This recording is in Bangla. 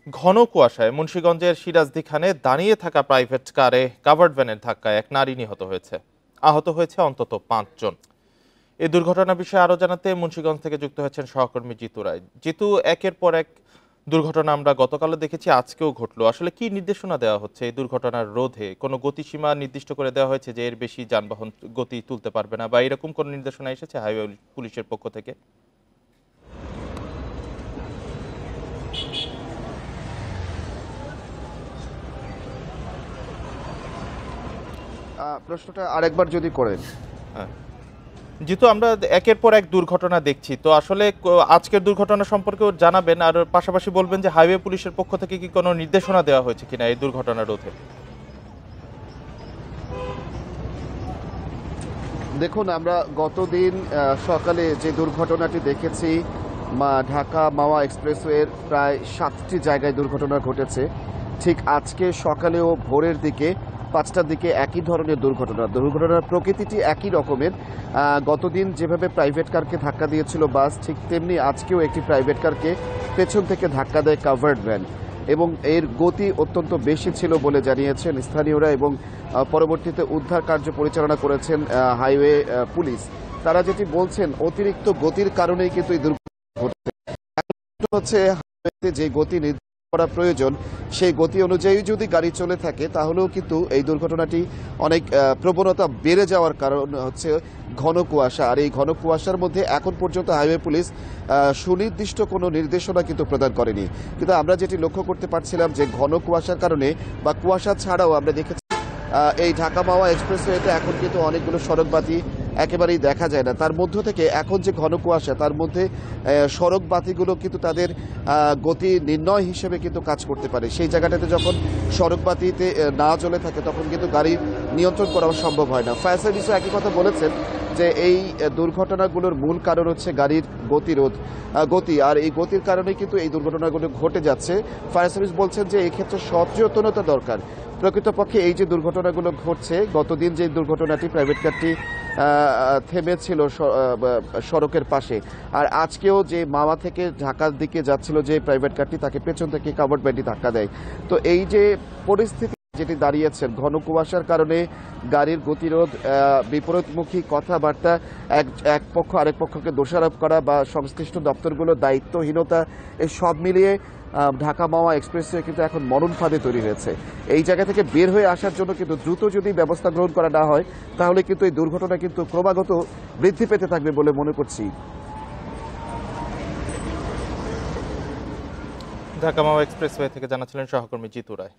ঘন কুয়াশায় মুন্সিগঞ্জের সিরাজদিখানে দাঁড়িয়ে থাকা প্রাইভেট কারে কাভার্ড ভ্যানের ধাক্কায় এক নারী নিহত হয়েছে। আহত হয়েছে অন্তত ৫ জন। এই দুর্ঘটনার বিষয়ে আরো জানাতে মুন্সিগঞ্জ থেকে যুক্ত হয়েছেন সহকর্মী জিতু রায়। জিতু, একের পর এক দুর্ঘটনা আমরা গতকালও দেখেছি, আজকেও ঘটলো। আসলে কি নির্দেশনা দেওয়া হচ্ছে এই দুর্ঘটনার রোধে? কোনো গতিসীমা নির্দিষ্ট করে দেওয়া হয়েছে যে এর বেশি যানবাহন গতি তুলতে পারবে না, বা এরকম কোনো নির্দেশনা এসেছে হাইওয়ে পুলিশের পক্ষ থেকে? প্রশ্নটা আরেকবার যদি করেন। হ্যাঁ, যেহেতু আমরা একের পর এক দুর্ঘটনা দেখছি, তো আসলে আজকের দুর্ঘটনা সম্পর্কেও জানাবেন, আর পাশাপাশি বলবেন যে হাইওয়ে পুলিশের পক্ষ থেকে কি কোনো নির্দেশনা দেওয়া হয়েছে কিনা এই দুর্ঘটনা রোধে। দেখুন, আমরা গতদিন সকালে যে দুর্ঘটনাটি দেখেছি, ঢাকা মাওয়া এক্সপ্রেসওয়ের প্রায় 7টি জায়গায় দুর্ঘটনা ঘটেছে। ঠিক আজকে সকালেও ভোরের দিকে 5টার দিকে একই ধরনের দুর্ঘটনার প্রকৃতিটি একই রকমের। গতদিন যেভাবে প্রাইভেট কারকে ধাক্কা দিয়েছিল বাস, ঠিক তেমনি আজকেও একটি প্রাইভেট কারকে পেছন থেকে ধাক্কা দেয় কাভার্ড ভ্যান, এবং এর গতি অত্যন্ত বেশি ছিল বলে জানিয়েছেন স্থানীয়রা, এবং পরবর্তীতে উদ্ধার কার্য পরিচালনা করেছেন হাইওয়ে পুলিশ। তারা যেটি বলছেন, অতিরিক্ত গতির কারণেই কিন্তু এই দুর্ঘটনা ঘটছে। হচ্ছে হাইওয়েতে যে গতি নির্ধারণ করা প্রয়োজন, সেই গতি অনুযায়ী যদি গাড়ি চলে থাকে তাহলেও কিন্তু এই দুর্ঘটনাটি অনেক প্রবণতা বেড়ে যাওয়ার কারণ হচ্ছে ঘন কুয়াশা। আর এই ঘন কুয়াশার মধ্যে এখন পর্যন্ত হাইওয়ে পুলিশ সুনির্দিষ্ট কোনো নির্দেশনা কিন্তু প্রদান করেনি। কিন্তু আমরা যেটি লক্ষ্য করতে পারছিলাম যে ঘন কুয়াশার কারণে বা কুয়াশা ছাড়াও আমরা দেখেছি এই ঢাকা মাওয়া এক্সপ্রেসওয়েতে এখন কিন্তু অনেকগুলো সড়কবাতি একেবারেই দেখা যায় না। তার মধ্য থেকে এখন যে ঘন কুয়াশা, তার মধ্যে সড়ক বাতিগুলো কিন্তু তাদের গতি নির্ণয় হিসেবে কিন্তু কাজ করতে পারে। সেই জায়গাটাতে যখন সড়ক বাতিতে না জ্বলে থাকে তখন কিন্তু গাড়ি নিয়ন্ত্রণ করা সম্ভব হয় না। ফায়ার সার্ভিসও একই কথা বলেছেন যে এই দুর্ঘটনাগুলোর মূল কারণ হচ্ছে গাড়ির গতি, আর এই গতির কারণে কিন্তু এই দুর্ঘটনাগুলো ঘটে যাচ্ছে। ফায়ার সার্ভিস বলছেন যে এই ক্ষেত্রে সচেতনতা দরকার। প্রকৃতপক্ষে এই যে দুর্ঘটনাগুলো ঘটছে, গতদিন যে দুর্ঘটনাটি প্রাইভেট কারটি থেমেছিল সড়কের পাশে, আর আজকেও যে মাওয়া থেকে ঢাকার দিকে যাচ্ছিল যে প্রাইভেট কারটি, তাকে পেছন থেকে কাভার্ড ভ্যানটি ধাক্কা দেয়। তো এই যে পরিস্থিতি যেটি দাঁড়িয়েছে, ঘন কুয়াশার কারণে গাড়ির গতিরোধ, বিপরীতমুখী কথাবার্তা, এক পক্ষ আরেক পক্ষকে দোষারোপ করা বা সংশ্লিষ্ট দপ্তরগুলোর দায়িত্বহীনতা, এই সব মিলিয়ে ঢাকা মাওয়া এক্সপ্রেসওয়ে কিন্তু এখন মরণ ফাঁদে তৈরি হয়েছে। এই জায়গা থেকে বের হয়ে আসার জন্য কিন্তু দ্রুত যদি ব্যবস্থা গ্রহণ করা না হয়, তাহলে কিন্তু এই দুর্ঘটনা কিন্তু ক্রমাগত বৃদ্ধি পেতে থাকবে বলে মনে করছি। ঢাকা মাওয়া এক্সপ্রেসওয়ে থেকে জানাচ্ছিলেন সহকর্মী জিতু রায়।